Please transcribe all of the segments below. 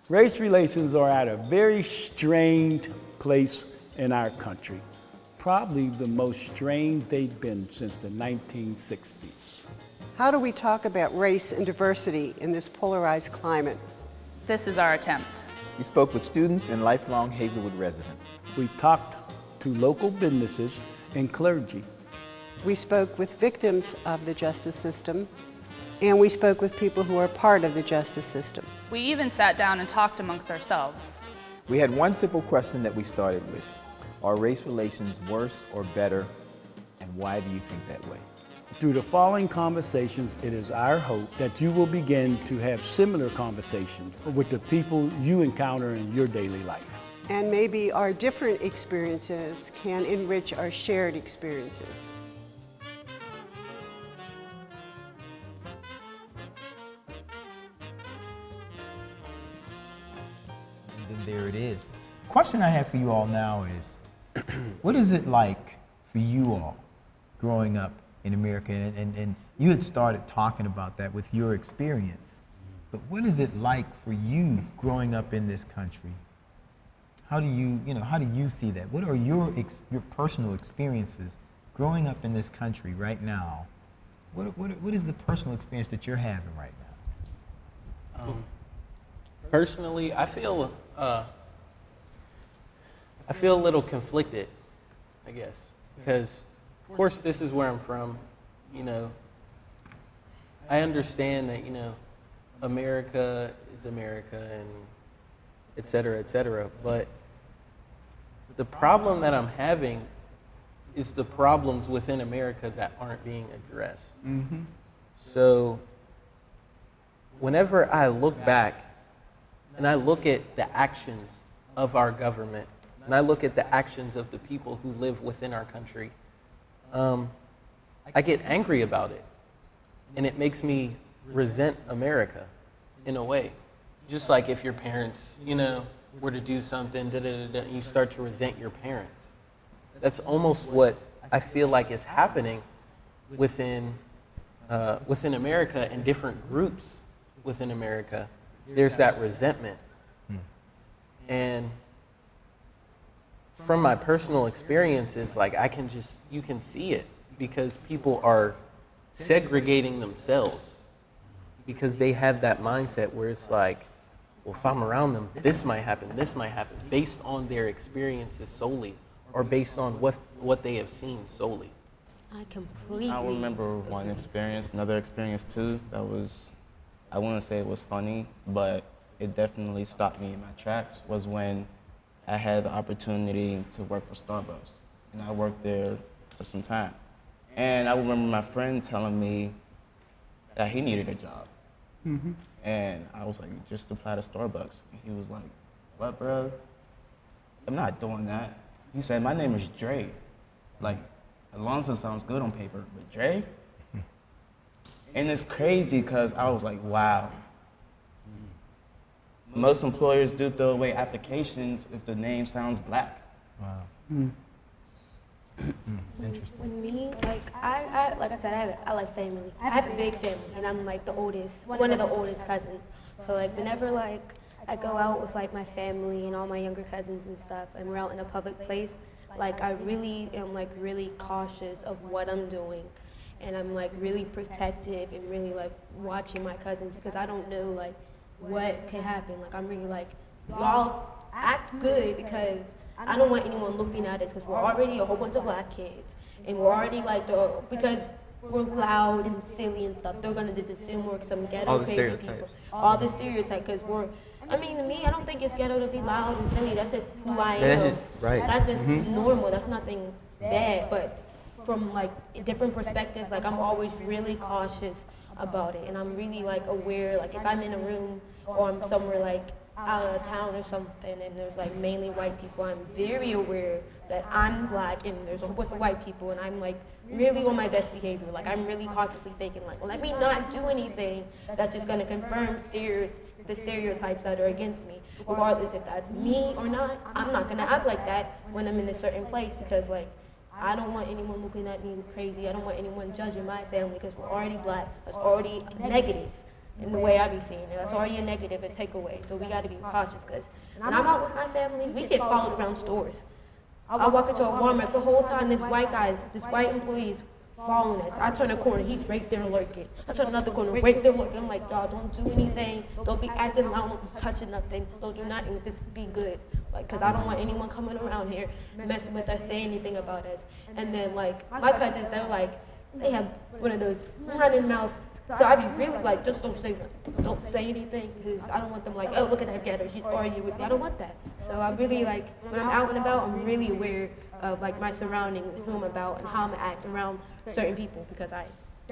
Race relations are at a very strained place in our country. Probably the most strained they've been since the 1960s. How do we talk about race and diversity in this polarized climate? This is our attempt. We spoke with students and lifelong Hazelwood residents. We talked to local businesses and clergy. We spoke with victims of the justice system, and we spoke with people who are part of the justice system. We even sat down and talked amongst ourselves. We had one simple question that we started with. Are race relations worse or better, and why do you think that way? Through the following conversations, it is our hope that you will begin to have similar conversations with the people you encounter in your daily life. And maybe our different experiences can enrich our shared experiences. And then there it is. Question I have for you all now is, what is it like for you all growing up in America? And you had started talking about that with your experience. But what is it like for you growing up in this country? How do you see that? What are your personal experiences growing up in this country right now? What is the personal experience that you're having right now? Personally, I feel a little conflicted, I guess, because of course this is where I'm from. I understand that America is America and et cetera, but the problem that I'm having is the problems within America that aren't being addressed. Mm-hmm. So whenever I look back and I look at the actions of our government and I look at the actions of the people who live within our country, I get angry about it. And it makes me resent America in a way. Just like if your parents, were to do something, and you start to resent your parents. That's almost what I feel like is happening within America and different groups within America. There's that resentment. And from my personal experiences, you can see it because people are segregating themselves because they have that mindset where it's like, well, if I'm around them, this might happen, based on their experiences solely, or based on what they have seen solely. I remember another experience too, that was, I wouldn't say it was funny, but it definitely stopped me in my tracks, was when I had the opportunity to work for Starbucks. And I worked there for some time. And I remember my friend telling me that he needed a job. Mm-hmm. And I was like, just apply to Starbucks. And he was like, what, bro? I'm not doing that. He said, my name is Dre. Like, Alonzo sounds good on paper, but Dre? And it's crazy because I was like, wow. Most employers do throw away applications if the name sounds black. Wow. Interesting. With me, like I said, I like family. I have a big family, and I'm like the oldest, one of the oldest cousins. So like whenever I go out with like my family and all my younger cousins and stuff, and we're out in a public place, like I really am like really cautious of what I'm doing, and I'm like really protective and really like watching my cousins because I don't know like what can happen. Like I'm really like, y'all act good because I don't want anyone looking at us because we're already a whole bunch of black kids and we're already like, because we're loud and silly and stuff, they're gonna just assume we're some ghetto crazy people. All the stereotypes, because to me, I don't think it's ghetto to be loud and silly. That's just who I am. That's just normal. That's nothing bad. But from like different perspectives, like I'm always really cautious about it, and I'm really like aware. Like if I'm in a room or I'm somewhere like out of town or something, and there's like mainly white people, I'm very aware that I'm black and there's a whole bunch of white people, and I'm like really on my best behavior. Like I'm really cautiously thinking like, well, let me not do anything that's just gonna confirm the stereotypes that are against me, regardless if that's me or not. I'm not gonna act like that when I'm in a certain place because like I don't want anyone looking at me crazy. I don't want anyone judging my family because we're already black. That's already negative. in the way I be seeing it. That's already a negative, a takeaway. So we got to be cautious because when I'm out with my family, we get followed around stores. I walk into a Walmart the whole time. This white employees following us. I turn a corner, he's right there lurking. I turn another corner, right there lurking. I'm like, y'all don't do anything. Don't be acting loud. Don't be touching nothing. Don't do nothing. Just be good. Like, cause I don't want anyone coming around here messing with us, saying anything about us. And then like my cousins, they're like, they have one of those running mouths. So I be really like, just don't say nothing. Don't say anything, because I don't want them like, oh, look at that ghetto, she's arguing with me. I don't want that. So I really like, when I'm out and about, I'm really aware of like my surroundings, and who I'm about, and how I'm gonna act around certain people, because I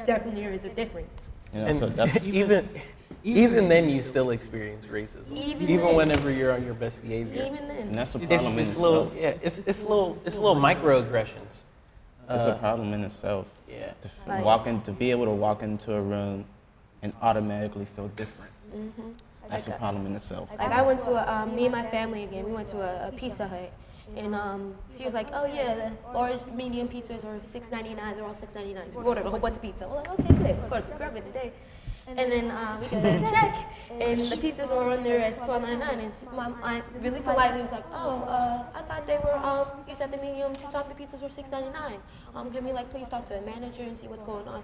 definitely there is a difference. Yeah, And so that's even then, you still experience racism, even then. whenever you're on your best behavior. Even then. and that's a It's, problem in it's little, itself. yeah, it's little microaggressions. It's a problem in itself. Yeah. To be able to walk into a room and automatically feel different. That's a problem in itself. Like I went to me and my family again. We went to a Pizza Hut, and she was like, "Oh yeah, the large medium pizzas are $6.99. They're all $6.99." So we ordered a whole bunch of pizza. We're like, "Okay, good. We're going to grab it today." And then we get the check, and the pizzas are on there as $12.99. And my aunt really politely was like, "Oh, I thought they were you said the medium two-topping pizzas were $6.99. Can we like please talk to the manager and see what's going on?"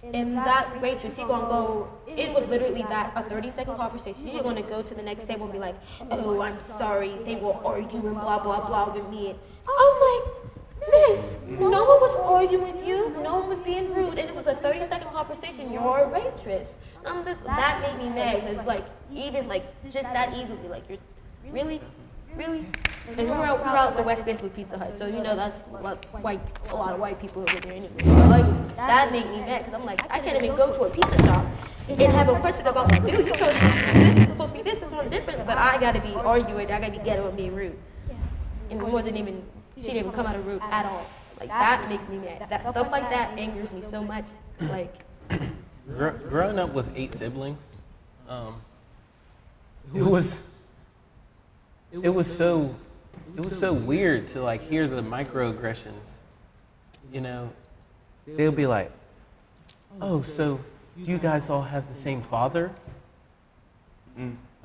And that waitress, she gonna go, it was literally that, a 30-second conversation. She's gonna go to the next table and be like, "Oh, I'm sorry, they were arguing, blah, blah, blah with me." I'm like, "Miss, no one was arguing with you, no one was being rude, and it was a 30-second conversation, you're a waitress." That made me mad, because like, even like, just that easily, like, you're, really? And we're out the West End with Pizza Hut, so you know that's a lot of white people over there anyway. So like, that made me mad, because I'm like, I can't even go to a pizza shop and have a question about, like, dude, you told me this is supposed to be this is something different, but I gotta be arguing, I gotta be ghetto and being rude. And she didn't even come out of rude at all. Like, that makes me mad. That stuff like that angers me so much. Like, Growing up with 8 siblings, it was so weird to like hear the microaggressions. You know, they'll be like, "Oh, so you guys all have the same father?"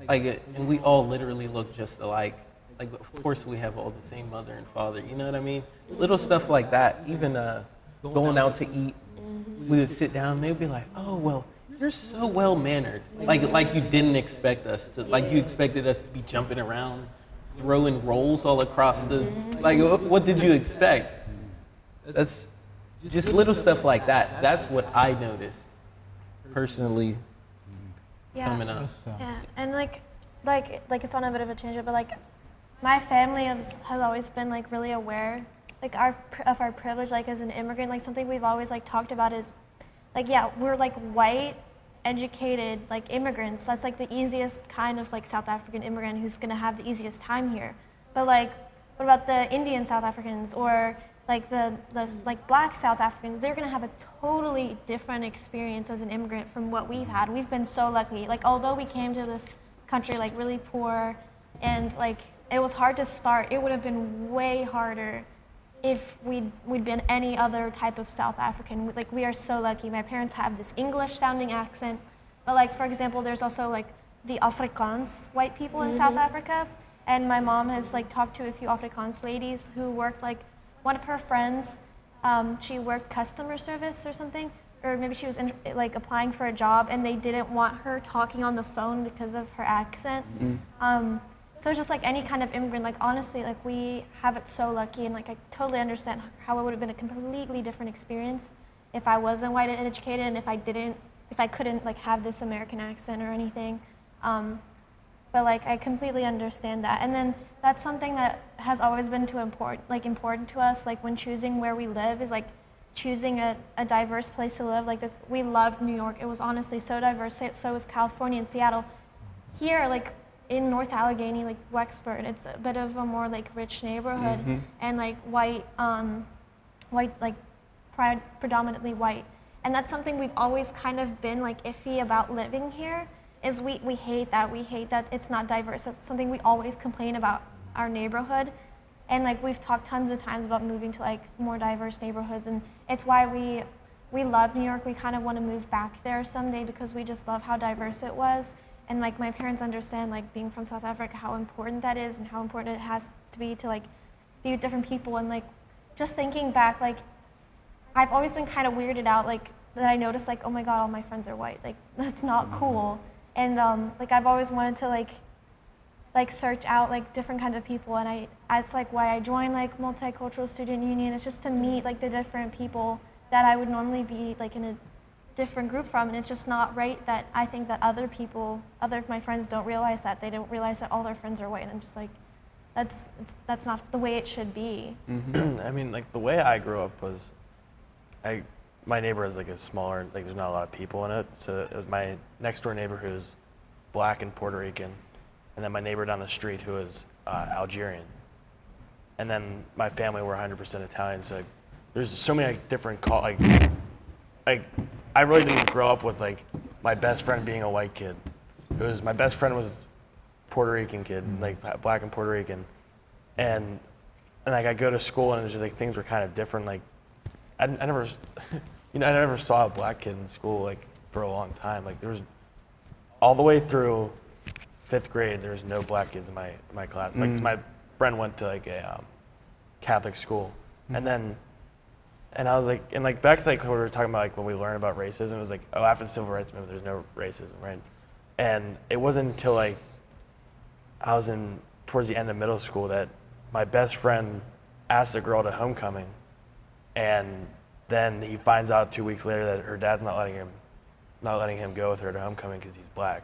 Like, and we all literally look just alike. Like, of course we have all the same mother and father. You know what I mean? Little stuff like that. Even going out to eat, we would sit down and they'd be like, "Oh, well, you're so well mannered." Like you didn't expect us to. Like you expected us to be jumping around, throwing rolls all across the. Like, what did you expect? That's just little stuff like that. That's what I noticed personally coming up. Yeah, and like it's on a bit of a tangent, but like my family has always been like really aware like of our privilege, like as an immigrant. Like something we've always like talked about is like, yeah, we're like white, educated like immigrants. That's like the easiest kind of like South African immigrant who's gonna have the easiest time here. But like, what about the Indian South Africans or like the like black South Africans? They're gonna have a totally different experience as an immigrant from what we've had. We've been so lucky. Like although we came to this country like really poor and like it was hard to start, it would have been way harder if we'd been any other type of South African. Like we are so lucky. My parents have this English sounding accent, but like for example, there's also like the Afrikaans white people in South Africa, and my mom has like talked to a few Afrikaans ladies who worked like, one of her friends, she worked customer service or something, or maybe she was like applying for a job and they didn't want her talking on the phone because of her accent. So it's just like any kind of immigrant, like honestly, like we have it so lucky, and like I totally understand how it would have been a completely different experience if I wasn't white and educated, and if I couldn't like have this American accent or anything. But like I completely understand that. And then that's something that has always been important to us, like when choosing where we live, is like choosing a diverse place to live. Like this, we loved New York. It was honestly so diverse. So was California and Seattle. Here, like in North Allegheny, like Wexford, it's a bit of a more like rich neighborhood and like white, like predominantly white. And that's something we've always kind of been like iffy about living here, is we hate that. We hate that it's not diverse. That's something we always complain about our neighborhood. And like we've talked tons of times about moving to like more diverse neighborhoods, and it's why we we love New York. We kind of want to move back there someday because we just love how diverse it was. And like my parents understand, like being from South Africa, how important that is and how important it has to be to like be with different people. And like just thinking back, like I've always been kind of weirded out, like that I noticed like, oh my God, all my friends are white. Like that's not cool. And like I've always wanted to like search out like different kinds of people, and that's like why I joined like Multicultural Student Union. It's just to meet like the different people that I would normally be like in a different group from, and it's just not right that I think that other of my friends don't realize that. They don't realize that all their friends are white, and I'm just like, that's not the way it should be. I mean, like the way I grew up was, my neighbor is like a smaller, like there's not a lot of people in it, so it was my next door neighbor who's black and Puerto Rican, and then my neighbor down the street who is Algerian, and then my family were 100% Italian, so like, there's so many like different like I really didn't grow up with like my best friend being a white kid. My best friend was Puerto Rican kid, like black and Puerto Rican, and like I go to school and it's just like things were kind of different. Like I never, I never saw a black kid in school like for a long time. Like there was all the way through 5th grade, there was no black kids in my class. Like my friend went to like a Catholic school, and I was like, and like back to like what we were talking about, like when we learned about racism, it was like, oh, after the civil rights movement, there's no racism, right? And it wasn't until like I was towards the end of middle school that my best friend asked a girl to homecoming, and then he finds out 2 weeks later that her dad's not letting him go with her to homecoming because he's black.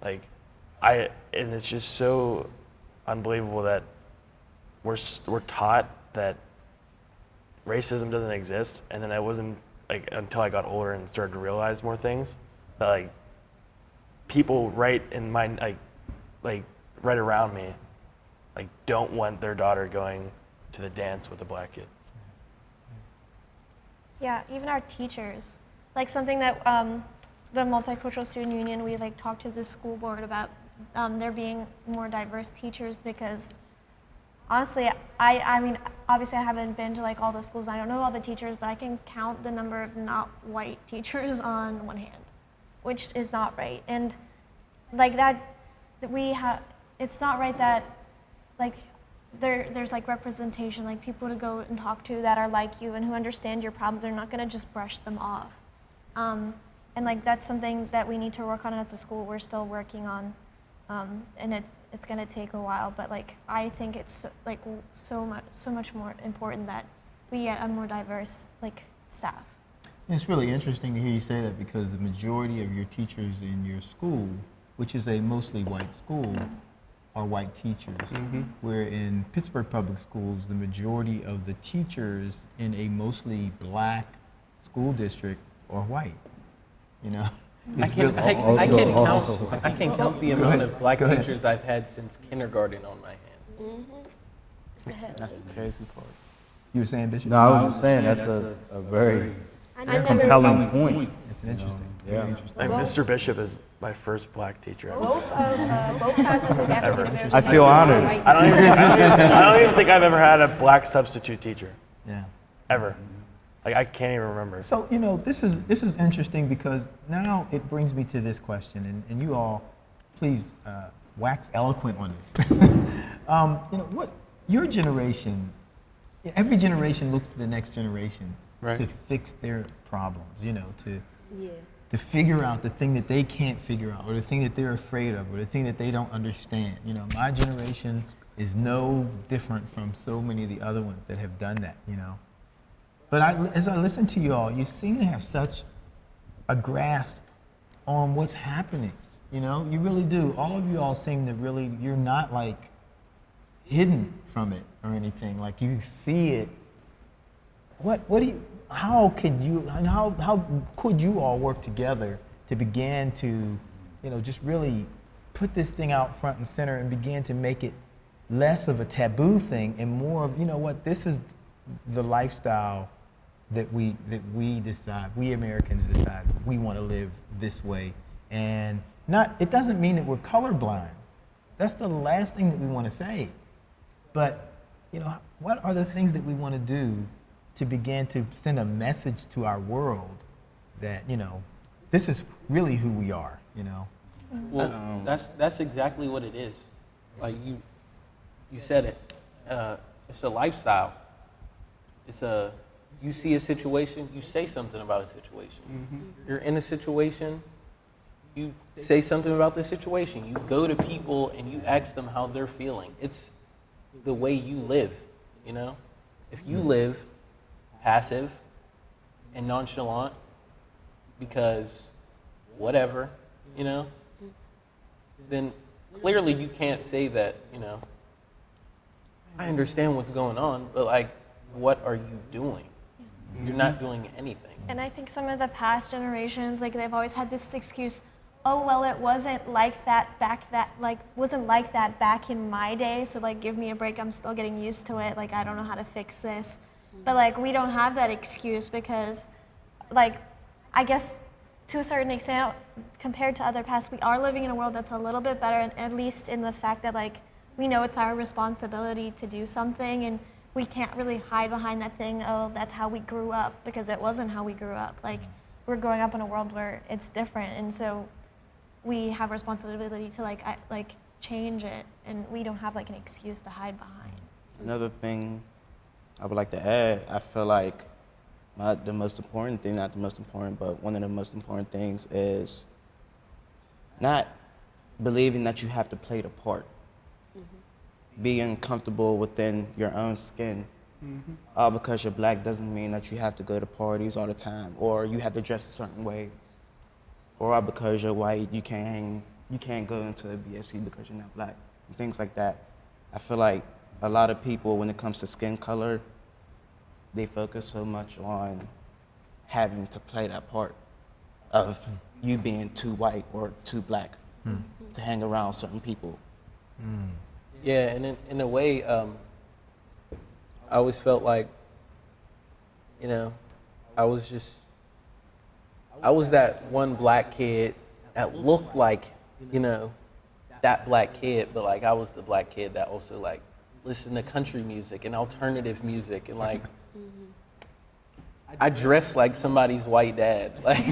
Like, and it's just so unbelievable that we're taught that racism doesn't exist, and then it wasn't like until I got older and started to realize more things that like people right in my like right around me like don't want their daughter going to the dance with a black kid. Yeah, even our teachers, like something that the Multicultural Student Union, we like talked to the school board about there being more diverse teachers, because honestly, I mean, obviously I haven't been to like all the schools, I don't know all the teachers, but I can count the number of not white teachers on one hand, which is not right. And like it's not right that like there's like representation, like people to go and talk to that are like you and who understand your problems. They're not gonna just brush them off. And like that's something that we need to work on as a school. We're still working on, and it's gonna take a while. But like I think it's so much more important that we get a more diverse like staff. And it's really interesting to hear you say that, because the majority of your teachers in your school, which is a mostly white school, are white teachers. Where in Pittsburgh Public Schools, the majority of the teachers in a mostly black school district are white. You know, I can count the amount of black teachers I've had since kindergarten on my hand. That's the crazy part. You were saying, Bishop? No, I was just saying that's a very compelling point. It's interesting. Yeah. Very interesting. Like Mr. Bishop is my first black teacher ever. Both times I took African American. I feel honored. I don't even think I've ever had a black substitute teacher. Yeah. Ever. Like I can't even remember. So, you know, this is interesting, because now it brings me to this question, and you all, please wax eloquent on this. You know, what your generation, every generation looks to the next generation to fix their problems, you know, to figure out the thing that they can't figure out, or the thing that they're afraid of, or the thing that they don't understand. You know, my generation is no different from so many of the other ones that have done that, you know. But as I listen to you all, you seem to have such a grasp on what's happening. You know, you really do. All of you all seem to really, you're not like hidden from it or anything. Like you see it. How could you all work together to begin to, you know, just really put this thing out front and center and begin to make it less of a taboo thing and more of, you know what, this is the lifestyle that we decide, we Americans decide we want to live this way. And it doesn't mean that we're colorblind. That's the last thing that we want to say. But, you know, what are the things that we want to do to begin to send a message to our world that, you know, this is really who we are, you know? Well, that's exactly what it is. Like you said it. It's a lifestyle. You see a situation, you say something about a situation. You're in a situation, you say something about the situation. You go to people and you ask them how they're feeling. It's the way you live, you know? If you live passive and nonchalant because whatever, you know, then clearly you can't say that, you know, I understand what's going on, but like, what are you doing? You're not doing anything. And I think some of the past generations, like they've always had this excuse, oh, well, it wasn't like that back in my day, so like give me a break, I'm still getting used to it, like I don't know how to fix this. But like we don't have that excuse because like I guess to a certain extent compared to other past, we are living in a world that's a little bit better, at least in the fact that like we know it's our responsibility to do something and we can't really hide behind that thing, oh, that's how we grew up, because it wasn't how we grew up. Like, we're growing up in a world where it's different, and so we have responsibility to like change it, and we don't have like an excuse to hide behind. Another thing I would like to add, I feel like not the most important thing, not the most important, but one of the most important things is not believing that you have to play the part. Being comfortable within your own skin. All because you're black doesn't mean that you have to go to parties all the time, or you have to dress a certain way, or all because you're white you can't go into a BSC because you're not black, and things like that. I feel like a lot of people, when it comes to skin color, they focus so much on having to play that part of you being too white or too black to hang around certain people. Yeah, and in a way, I always felt like, you know, I was that one black kid that looked like, you know, that black kid, but like I was the black kid that also like listened to country music and alternative music, and like I dressed like somebody's white dad. Like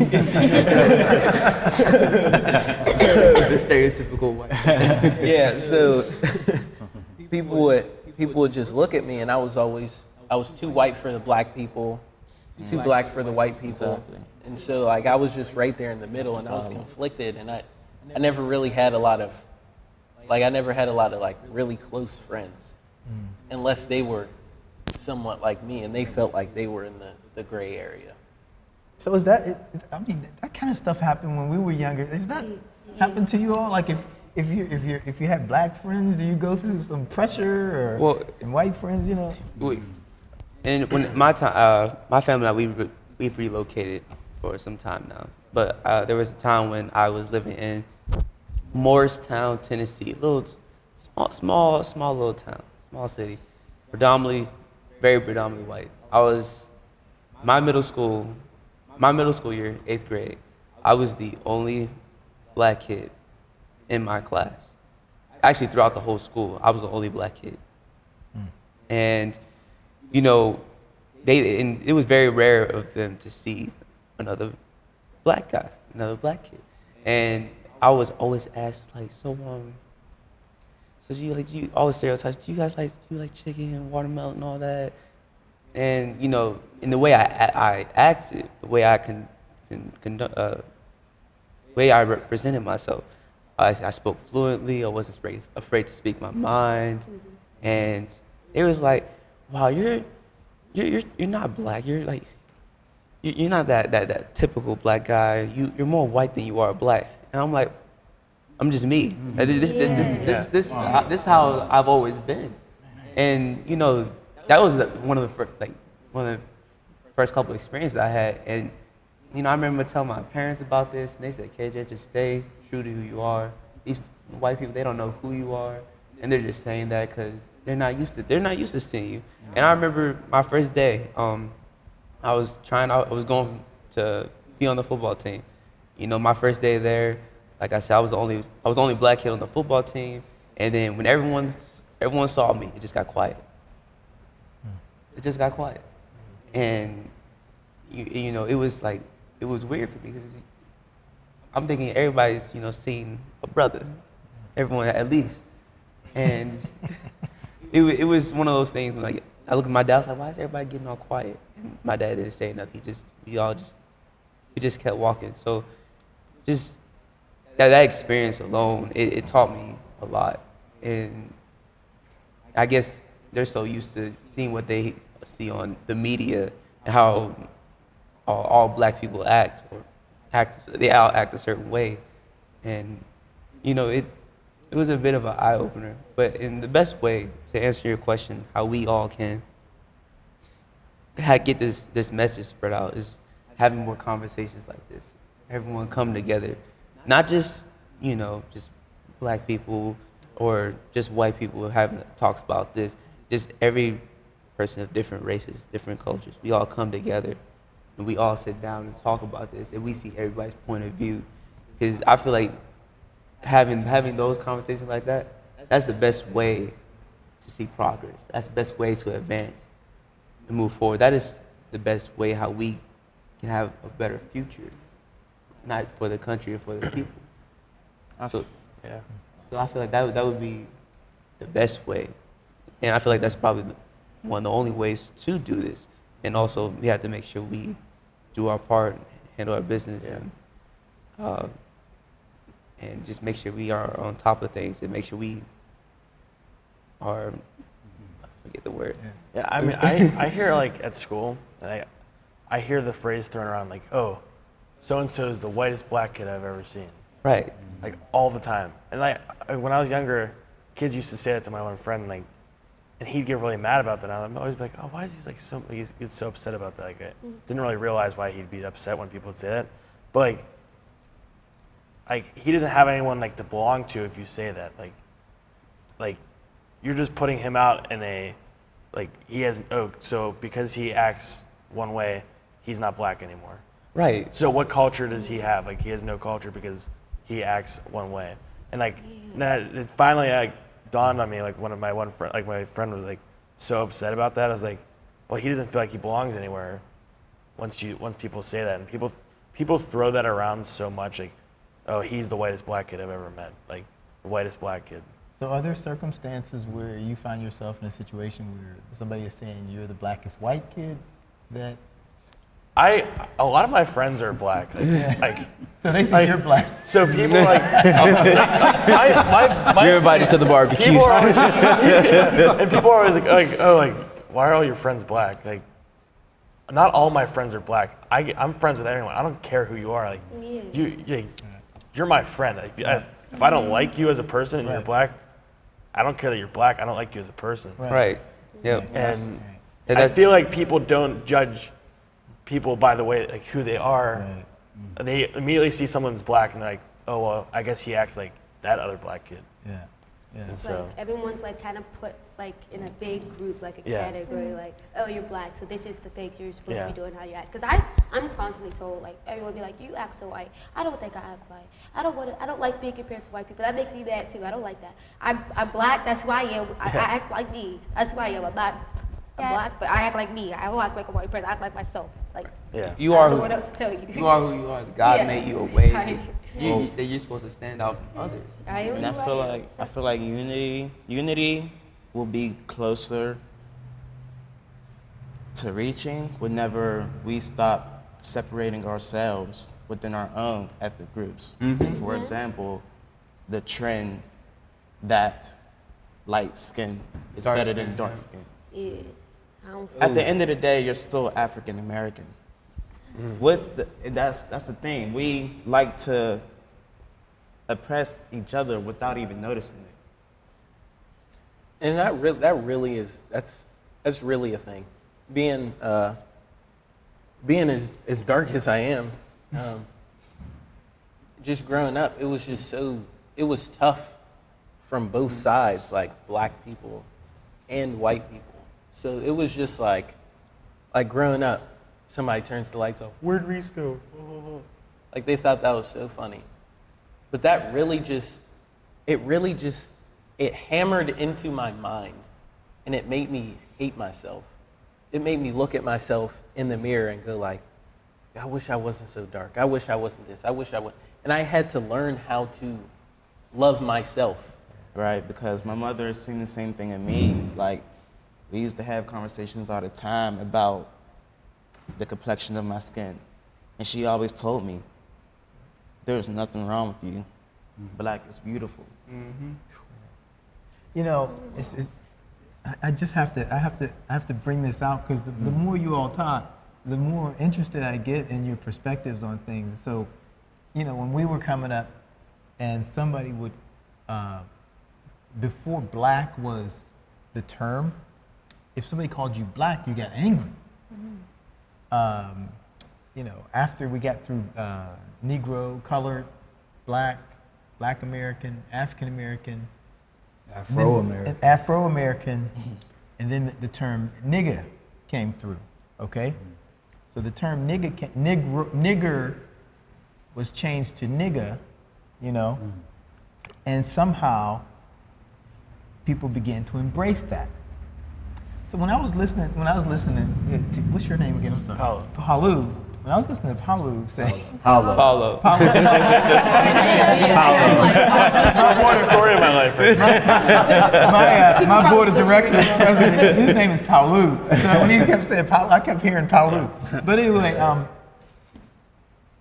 the stereotypical white. Yeah, so people would just look at me, and I was too white for the black people, too black for the white people. Exactly. And so like I was just right there in the middle, and I was conflicted, and I never really had a lot of like really close friends unless they were somewhat like me and they felt like they were in the gray area. So is that, I mean, that kind of stuff happened when we were younger. Is that happen to you all? Like if you had black friends, do you go through some pressure, or and white friends, you know? And when my family and I, we've relocated for some time now. But there was a time when I was living in Morristown, Tennessee, small little town, small city, very predominantly white. My middle school year, 8th grade, I was the only black kid in my class. Actually, throughout the whole school, I was the only black kid. And, you know, it was very rare of them to see another black guy, another black kid. And I was always asked, like, so do you all the stereotypes, do you guys like chicken and watermelon and all that? And, you know, in the way I acted, the way I way I represented myself, I spoke fluently. I wasn't afraid to speak my mind. And it was like, wow, you're not black. You're not that typical black guy. You're more white than you are black. And I'm like, I'm just me. This is how I've always been. And, you know, that was one of the first couple of experiences I had. And, you know, I remember telling my parents about this, and they said, KJ, just stay true to who you are. These white people, they don't know who you are, and they're just saying that because they're not used to seeing you. And I remember my first day, I was going to be on the football team. You know, my first day there, like I said, I was the only black kid on the football team. And then when everyone saw me, it just got quiet. It just got quiet. And you know, it was weird for me because I'm thinking everybody's, you know, seen a brother, everyone at least, and it was one of those things when, like, I look at my dad, I was like, why is everybody getting all quiet? And my dad didn't say nothing. We just kept walking. So just that experience alone, it taught me a lot. And I guess they're so used to seeing what they see on the media and how all black people they all act a certain way. And, you know, it was a bit of an eye-opener. But in the best way to answer your question, how we all can get this message spread out is having more conversations like this. Everyone come together. Not just, you know, just black people or just white people having talks about this. Just every person of different races, different cultures. We all come together and we all sit down and talk about this and we see everybody's point of view. Because I feel like having those conversations like that, that's the best way to see progress. That's the best way to advance and move forward. That is the best way how we can have a better future, not for the country or for the people. So I feel like that would be the best way. And I feel like that's probably one of the only ways to do this. And also, we have to make sure we do our part, handle our business, and just make sure we are on top of things and make sure we are, I forget the word. Yeah, I mean, I hear, like, at school, and I hear the phrase thrown around, like, oh, so-and-so is the whitest black kid I've ever seen. Right. Like, all the time. And when I was younger, kids used to say that to my one friend, like, and he'd get really mad about that. And I'd always be like, oh, why is he, like, he gets so upset about that? Like, I didn't really realize why he'd be upset when people would say that. But, like, he doesn't have anyone, like, to belong to if you say that. Like, you're just putting him out in a, like, so because he acts one way, he's not black anymore. Right. So what culture does he have? Like, he has no culture because he acts one way. And, like, it finally, like, dawned on me, like, my friend was, like, so upset about that. I was like, well, he doesn't feel like he belongs anywhere once people say that. And people throw that around so much, like, oh, he's the whitest black kid I've ever met. Like, the whitest black kid. So are there circumstances where you find yourself in a situation where somebody is saying you're the blackest white kid that... A lot of my friends are black. Like, so they think you're black. So people like, you're invited to the barbecue. People are always like, oh, like, why are all your friends black? Like, not all my friends are black. I'm friends with everyone. I don't care who you are. Like, you're my friend. If I don't like you as a person and you're black, I don't care that you're black. I don't like you as a person. Right. Yeah. And I feel like people don't judge people by the way, like, who they are. Right. They immediately see someone's black and they're like, oh, well, I guess he acts like that other black kid. Yeah. And it's so like everyone's like kind of put like in a big group, like a category, like, oh, you're black, so this is the things you're supposed to be doing, how you act. Because I'm constantly told, like, everyone be like, you act so white. I don't think I act white. I don't like being compared to white people. That makes me mad too. I don't like that. I'm black. That's who I am. I act like me. That's who I am. I'm black, but I act like me. I don't act like a white person. I act like myself. Like, you are. I don't know what else to tell you. You are who you are. God made you a way that you're supposed to stand out from others. And I feel like unity will be closer to reaching whenever we stop separating ourselves within our own ethnic groups. For example, the trend that light skin is better than dark skin. Yeah. At the end of the day, you're still African American. That's the thing. We like to oppress each other without even noticing it. And that's really a thing. Being as dark as I am, just growing up, it was tough from both sides, like black people and white people. So it was just like growing up, somebody turns the lights off. Where'd Reese go? Oh. Like, they thought that was so funny. But that it hammered into my mind, and it made me hate myself. it made me look at myself in the mirror and go like, I wish I wasn't so dark. I wish I wasn't this. I wish I was. And I had to learn how to love myself. Right, because my mother has seen the same thing in me. Like, we used to have conversations all the time about the complexion of my skin. And she always told me, there's nothing wrong with you. Black is beautiful. You know, I just have to bring this out because the more you all talk, the more interested I get in your perspectives on things. So, you know, when we were coming up and somebody would, before black was the term, if somebody called you black, you got angry. You know, after we got through Negro, colored, black American, African American, Afro-American, and then the term nigger came through, okay? So the term nigger was changed to nigga, you know, and somehow people began to embrace that. So when I was listening to, what's your name again? I'm sorry. Palu. When I was listening to Palu say, Paulo. Story of my life. Right? my board of directors, president, his name is Palu. So when he kept saying Palu, I kept hearing Palu. But anyway,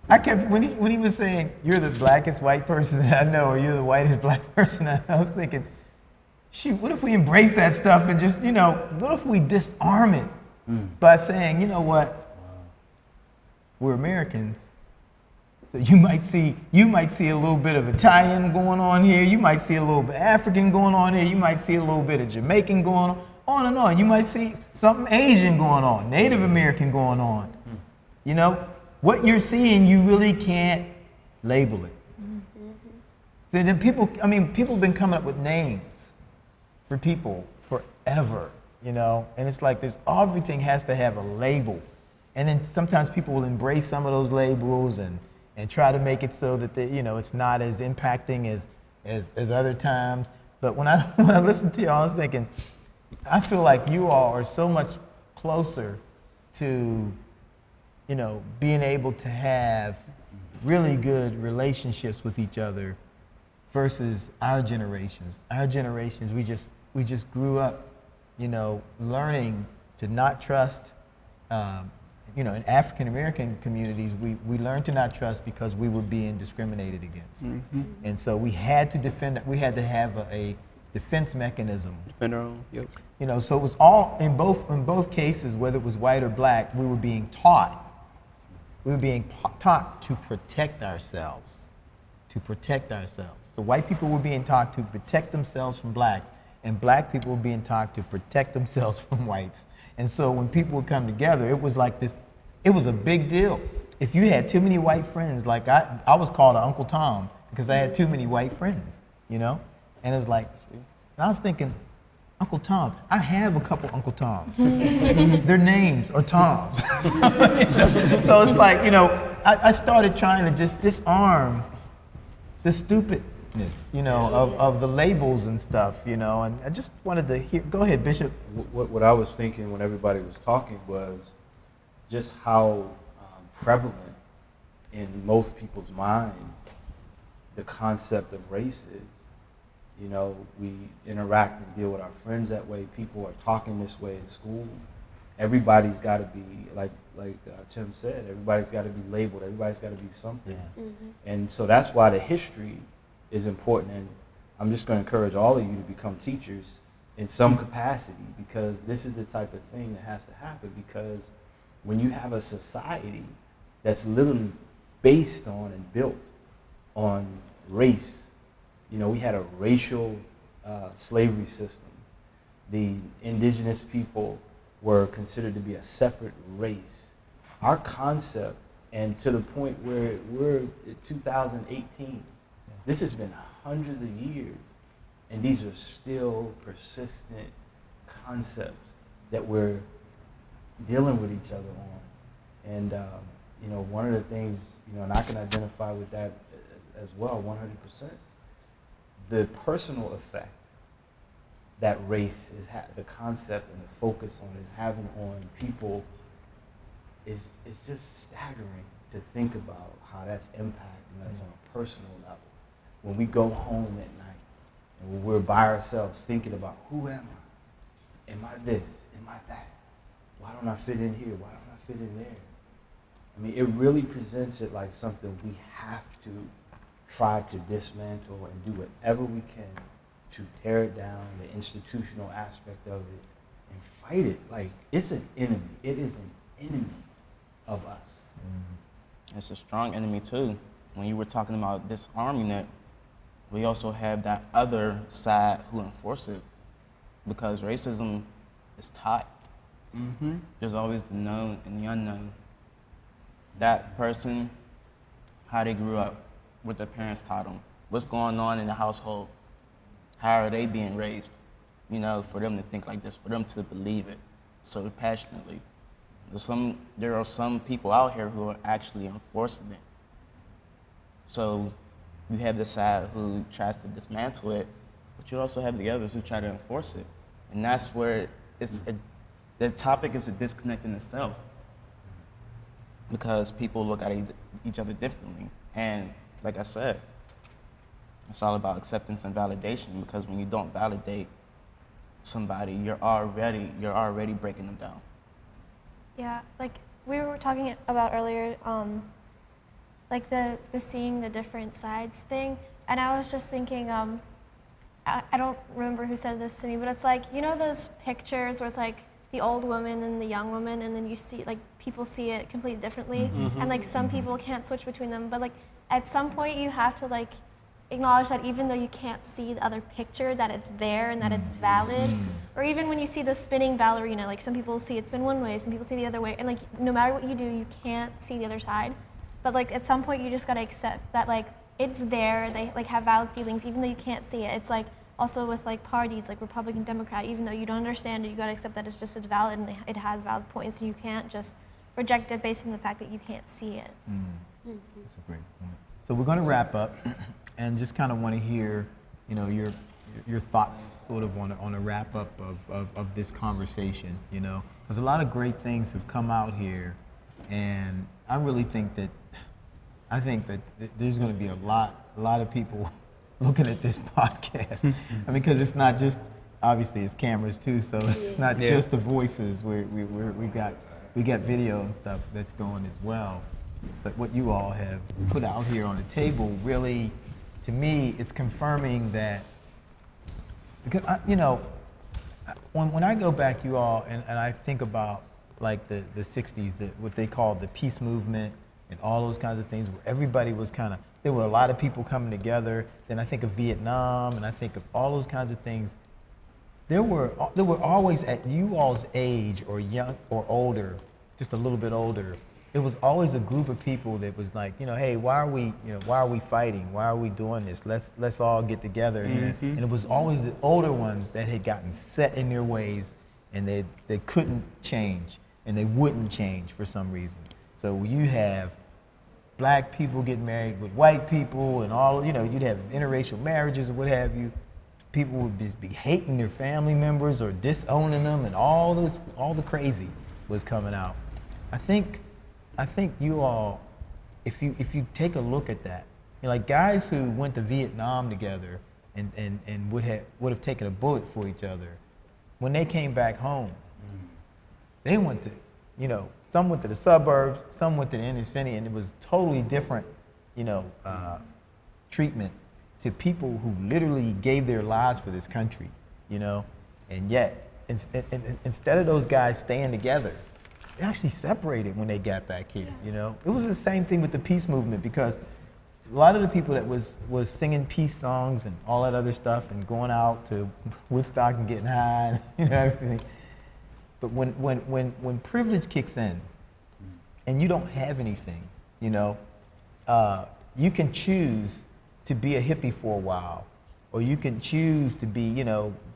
I kept when he was saying you're the blackest white person that I know, or you're the whitest black person I know, I was thinking, shoot, what if we embrace that stuff and just, you know, what if we disarm it by saying, you know what? We're Americans, so you might see a little bit of Italian going on here. You might see a little bit African going on here. You might see a little bit of Jamaican going on and on. You might see something Asian going on, Native American going on. You know, what you're seeing, you really can't label it. So then people have been coming up with names for people forever, you know, and it's like everything has to have a label. And then sometimes people will embrace some of those labels and try to make it so that it's not as impacting as other times. But when I listened to you, I was thinking, I feel like you all are so much closer to, you know, being able to have really good relationships with each other versus our generations. Our generations, we just grew up, you know, learning to not trust. You know, in African American communities, we learned to not trust because we were being discriminated against, and so we had to defend. We had to have a defense mechanism. Defend our own. Yep. You know, so it was all in both cases, whether it was white or black, we were being taught. We were being taught to protect ourselves, So white people were being taught to protect themselves from blacks, and black people were being taught to protect themselves from whites. And so when people would come together, it was like this, it was a big deal. If you had too many white friends, like I was called an Uncle Tom because I had too many white friends, you know? And it's like, and I was thinking, Uncle Tom, I have a couple Uncle Toms. Their names are Toms. So it's like, you know, I started trying to just disarm the stupidness, you know, of the labels and stuff, you know, and I just wanted to hear, go ahead, Bishop. What I was thinking when everybody was talking was just how prevalent in most people's minds the concept of race is. You know, we interact and deal with our friends that way. People are talking this way in school. Everybody's got to be, like Tim said, everybody's got to be labeled. Everybody's got to be something. Yeah. And so that's why the history is important. And I'm just going to encourage all of you to become teachers in some capacity, because this is the type of thing that has to happen. Because when you have a society that's literally based on and built on race, you know, we had a racial slavery system. The indigenous people were considered to be a separate race. Our concept, and to the point where we're in 2018, this has been hundreds of years, and these are still persistent concepts that we're dealing with each other on. And you know, one of the things, you know, and I can identify with that as well, 100%. The personal effect that race is the concept and the focus on is having on people is just staggering to think about how that's impacting us on a personal level. When we go home at night and when we're by ourselves thinking about who am I? Am I this? Am I that? Why don't I fit in here? Why don't I fit in there? I mean, it really presents it like something we have to try to dismantle and do whatever we can to tear it down, the institutional aspect of it, and fight it. Like, it's an enemy. It is an enemy of us. It's a strong enemy too. When you were talking about disarming it, we also have that other side who enforce it, because racism is taught. There's always the known and the unknown. That person, how they grew up, what their parents taught them, what's going on in the household, how are they being raised, you know, for them to think like this, for them to believe it so passionately. There are some people out here who are actually enforcing it. So you have the side who tries to dismantle it, but you also have the others who try to enforce it. And that's where the topic is a disconnect in itself, because people look at each other differently. And like I said, it's all about acceptance and validation, because when you don't validate somebody, you're already breaking them down. Yeah, like we were talking about earlier, like the seeing the different sides thing, and I was just thinking, I don't remember who said this to me, but it's like, you know those pictures where it's like the old woman and the young woman, and then you see, like, people see it completely differently, and like some people can't switch between them, but like at some point you have to like acknowledge that even though you can't see the other picture, that it's there and that it's valid. Or even when you see the spinning ballerina, like some people see it spin one way, some people see the other way, and like no matter what you do, you can't see the other side. But like at some point you just gotta accept that like it's there, they like have valid feelings even though you can't see it. It's like also with like parties, like Republican, Democrat, even though you don't understand it, you gotta accept that it's just as valid and it has valid points, and you can't just reject it based on the fact that you can't see it. That's a great point. So we're gonna wrap up and just kind of want to hear, you know, your thoughts sort of on a wrap up of this conversation, you know, because a lot of great things have come out here, and I really think that there's going to be a lot of people looking at this podcast. I mean, because it's not just, obviously it's cameras too, so it's not just the voices. We got video and stuff that's going as well. But what you all have put out here on the table really, to me, it's confirming that, because when I go back, you all, and I think about like the 60s, what they call the peace movement and all those kinds of things, where everybody was there were a lot of people coming together. Then I think of Vietnam, and I think of all those kinds of things. There were always, at you all's age or young or older, just a little bit older, it was always a group of people that was like, hey, why are we fighting? Why are we doing this? Let's all get together. And it was always the older ones that had gotten set in their ways, and they couldn't change, and they wouldn't change for some reason. So you have black people getting married with white people, and all, you'd have interracial marriages and what have you. People would just be hating their family members or disowning them, and all the crazy was coming out. I think you all, if you take a look at that, like guys who went to Vietnam together and would have taken a bullet for each other, when they came back home, they went to, some went to the suburbs, some went to the inner city, and it was totally different, treatment to people who literally gave their lives for this country, and yet instead of those guys staying together, they actually separated when they got back here. It was the same thing with the peace movement, because a lot of the people that was singing peace songs and all that other stuff and going out to Woodstock and getting high and everything. But when privilege kicks in and you don't have anything, you can choose to be a hippie for a while, or you can choose to be,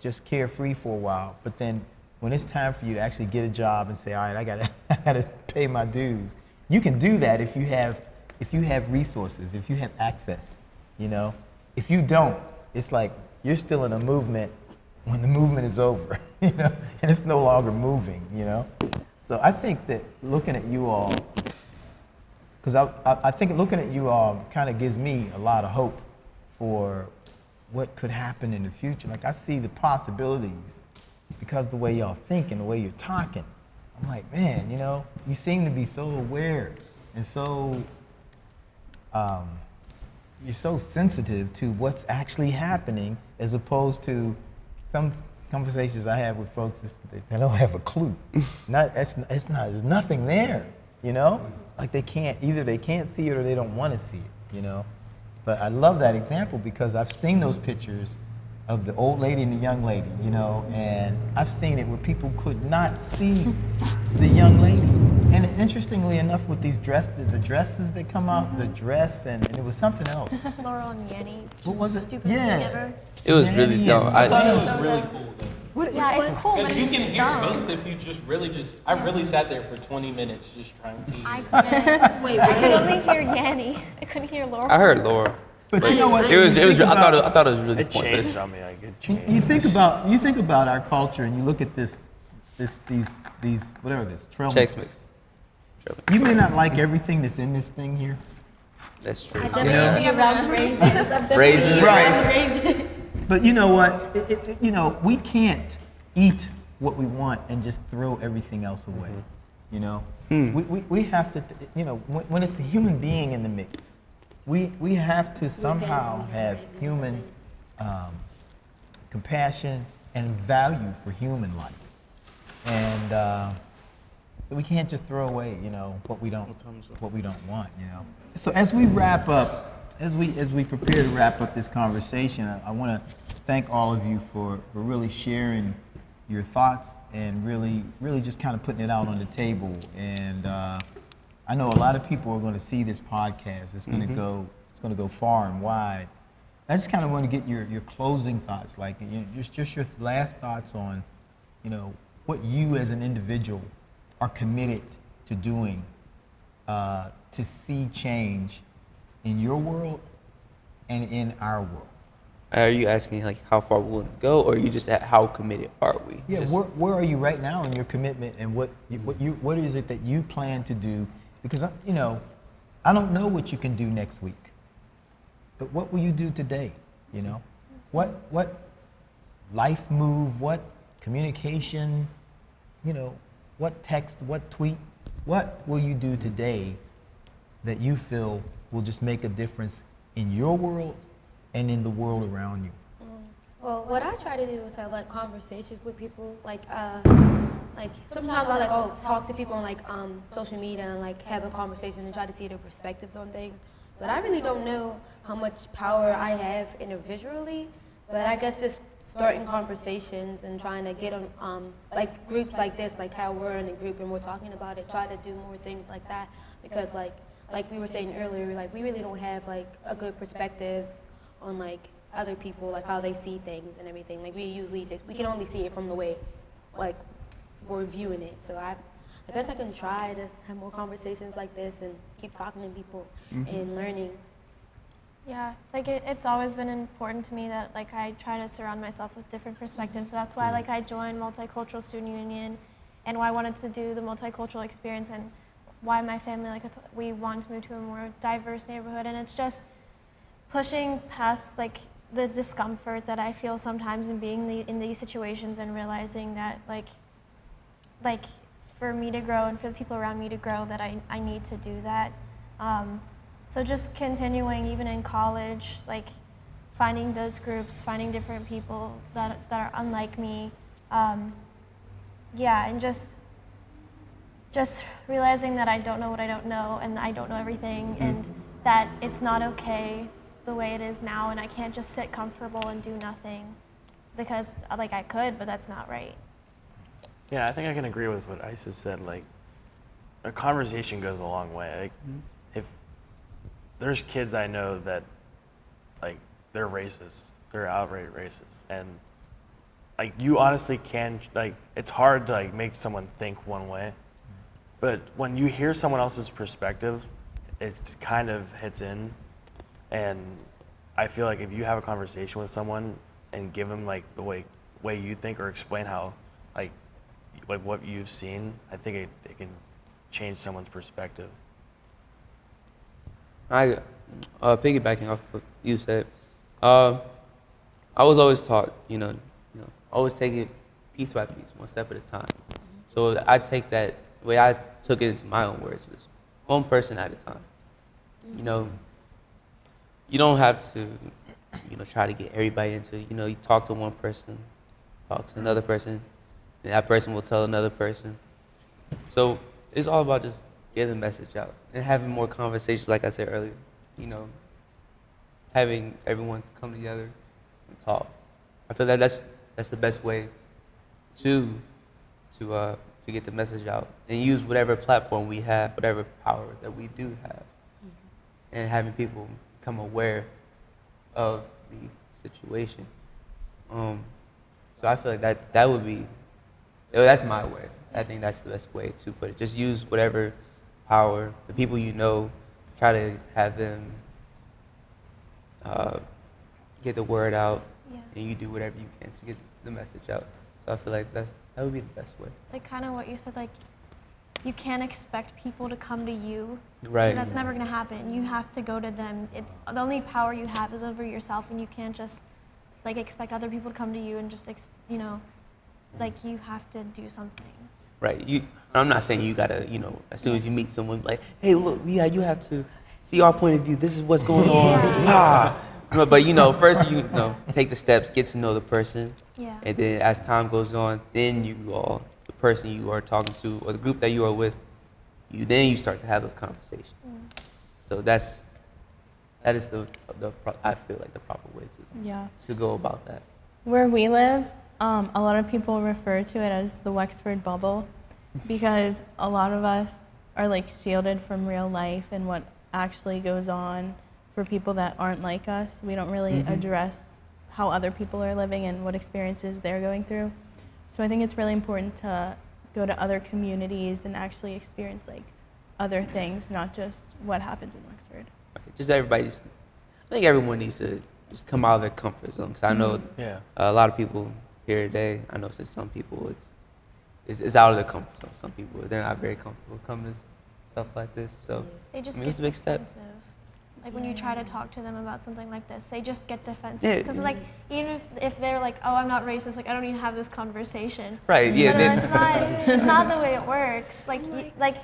just carefree for a while. But then when it's time for you to actually get a job and say, all right, I gotta pay my dues, you can do that if you have resources, if you have access, If you don't, it's like you're still in a movement when the movement is over, you know, and it's no longer moving, you know. So I think that looking at you all, because I think looking at you all kind of gives me a lot of hope for what could happen in the future. Like I see the possibilities because the way y'all think and the way you're talking. I'm like, man, you know, you seem to be so aware and so, you're so sensitive to what's actually happening as opposed to some conversations I have with folks, they don't have a clue. There's nothing there, you know? Like either they can't see it or they don't want to see it, you know? But I love that example because I've seen those pictures of the old lady and the young lady, you know, and I've seen it where people could not see the young lady. And interestingly enough, with these the dresses that come out, the dress, and it was something else. Laurel and Yanny. What was it? Stupidest thing ever. It was really dumb. I thought it was really cool though. Yeah, it's cool, but Because it's you can just hear dumb. both if you I really sat there for 20 minutes just trying to. I could only hear Yanny. I couldn't hear Laurel. I heard Laura. But you know what? I thought it was really It pointless. changed on me. Like it changed. You think about our culture and you look at these whatever this trail Chex mix. Mix. You may not like everything that's in this thing here. That's true. Raisins. Right. But you know what? You know, we can't eat what we want and just throw everything else away. You know, we have to. You know, when it's a human being in the mix, we have to somehow have human compassion and value for human life, and we can't just throw away, you know, what we don't want, you know. So as we wrap up, as we prepare to wrap up this conversation, I want to thank all of you for really sharing your thoughts and really just kind of putting it out on the table. And I know a lot of people are going to see this podcast. It's going to go far and wide. I just kind of want to get your closing thoughts, like just your last thoughts on, you know, what you as an individual are committed to doing to see change in your world and in our world. Are you asking like how far we're willing to go, or are you just at how committed are we? Yeah, Just- where are you right now in your commitment, and what is it that you plan to do? Because you know, I don't know what you can do next week, but what will you do today? You know, what life move, what communication, you know, what text, what tweet, what will you do today that you feel will just make a difference in your world and in the world around you? Well, what I try to do is have like conversations with people. Like sometimes I talk to people on social media and like have a conversation and try to see their perspectives on things. But I really don't know how much power I have individually. But I guess just starting conversations and trying to get on like groups like this, like how we're in a group and we're talking about it, try to do more things like that. Because like we were saying earlier, like we really don't have like a good perspective on like other people, like how they see things and everything. Like we can only see it from the way like we're viewing it. So I guess I can try to have more conversations like this and keep talking to people and learning. Yeah, like it's always been important to me that like I try to surround myself with different perspectives. So that's why like I joined Multicultural Student Union, and why I wanted to do the multicultural experience, and why my family we want to move to a more diverse neighborhood. And it's just pushing past like the discomfort that I feel sometimes in being in these situations, and realizing that like for me to grow and for the people around me to grow, that I need to do that. So just continuing even in college, like finding those groups, finding different people that are unlike me. Yeah, and just realizing that I don't know what I don't know, and I don't know everything, and that it's not okay the way it is now, and I can't just sit comfortable and do nothing, because like I could, but that's not right. Yeah, I think I can agree with what Isis said. Like, a conversation goes a long way. Like, if there's kids I know that, like, they're racist, they're outright racist, and like you honestly can, like, it's hard to like make someone think one way, but when you hear someone else's perspective, it kind of hits in. And I feel like if you have a conversation with someone and give them like the way way you think or explain how, like what you've seen, I think it can change someone's perspective. I piggybacking off what you said, I was always taught, always take it piece by piece, one step at a time. So I take that, the way I took it into my own words was one person at a time. You don't have to, try to get everybody into it. You talk to one person, talk to another person, and that person will tell another person. So it's all about just getting the message out and having more conversations, like I said earlier. Having everyone come together and talk. I feel that that's the best way to get the message out and use whatever platform we have, whatever power that we do have, and having people become aware of the situation. So I feel like that would be, that's my way. I think that's the best way to put it. Just use whatever power, the people try to have them get the word out, and you do whatever you can to get the message out. So I feel like that would be the best way. Like kind of what you said, like you can't expect people to come to you. Right. That's never going to happen. You have to go to them. It's the only power you have is over yourself, and you can't just like expect other people to come to you and just like you have to do something. Right. I'm not saying you gotta, as soon as you meet someone, like, hey, look, you have to see our point of view. This is what's going on. But first take the steps, get to know the person, and then as time goes on, then the person you are talking to or the group that you are with, you start to have those conversations. So that is I feel like the proper way to go about that. Where we live, a lot of people refer to it as the Wexford Bubble because a lot of us are like shielded from real life and what actually goes on for people that aren't like us. We don't really address how other people are living and what experiences they're going through. So I think it's really important to go to other communities and actually experience like other things, not just what happens in Wexford. Just I think everyone needs to just come out of their comfort zone. Because I know a lot of people here today, I know since some people it's out of their comfort zone. Some people, they're not very comfortable coming to stuff like this. So they just it's a big step. Like when you try to talk to them about something like this, they just get defensive. Because like even if they're like, oh, I'm not racist, like I don't even have this conversation. Right. Yeah. It's not the way it works. Like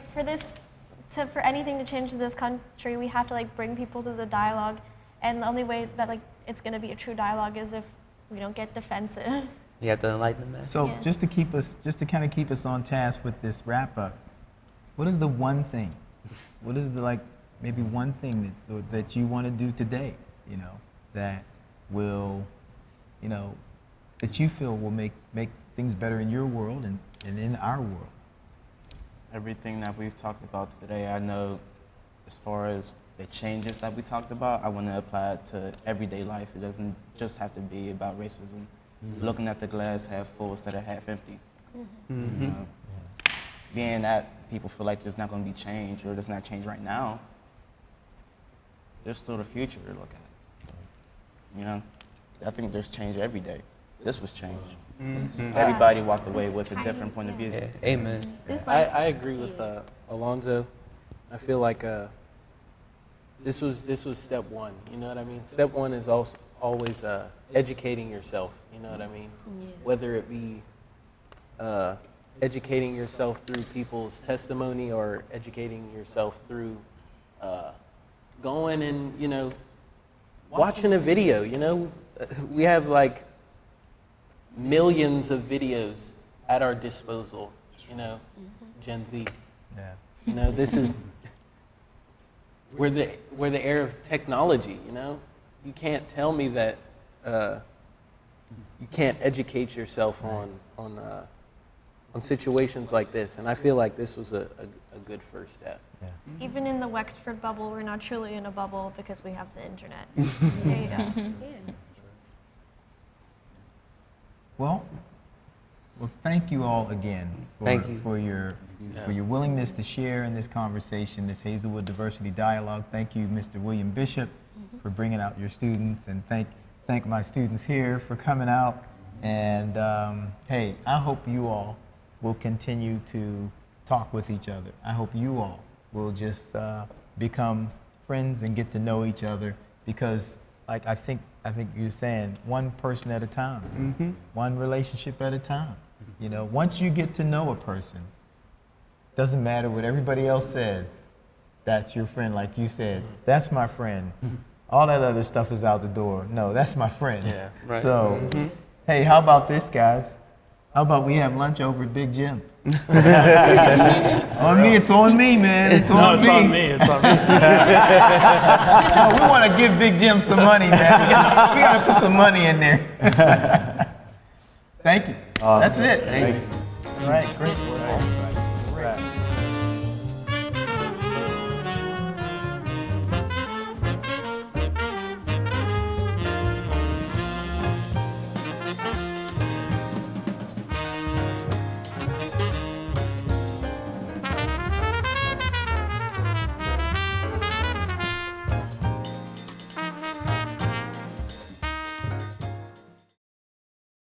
for anything to change in this country, we have to like bring people to the dialogue, and the only way that like it's going to be a true dialogue is if we don't get defensive. You have to enlighten them. So just to kind of keep us on task with this wrap up, what is the one thing? What is maybe one thing that you want to do today, that will, that you feel will make things better in your world and in our world? Everything that we've talked about today, I know as far as the changes that we talked about, I want to apply it to everyday life. It doesn't just have to be about racism. Looking at the glass half full instead of half empty. Being that people feel like there's not going to be change or there's not change right now, there's still the future to look at. I think there's change every day. This was change. Everybody walked away with a different point of view. Yeah. Amen. I agree with Alonzo. I feel like this was step one. You know what I mean? Step one is also always educating yourself. You know what I mean? Yeah. Whether it be educating yourself through people's testimony or educating yourself through going and watching a video. We have like millions of videos at our disposal. Gen Z. Yeah. This is we're the era of technology. You can't tell me that you can't educate yourself on situations like this, and I feel like this was a good first step. Yeah. Even in the Wexford bubble, we're not truly in a bubble because we have the internet. There you go. Yeah. Well, thank you all again for your willingness to share in this conversation, this Hazelwood Diversity Dialogue. Thank you, Mr. William Bishop, for bringing out your students, and thank my students here for coming out And hey, I hope you all will continue to talk with each other. I hope you all will just become friends and get to know each other, because like I think you're saying, one person at a time, one relationship at a time. You know, once you get to know a person, doesn't matter what everybody else says, that's your friend. Like you said, that's my friend. All that other stuff is out the door. No, that's my friend. Yeah, right. So, hey, how about this, guys? How about we have lunch over at Big Jim's? On me, it's on me, man. It's on me. It's on me. It's on me. No, we want to give Big Jim some money, man. We got to put some money in there. Thank you. That's it. Thank you. All right, great.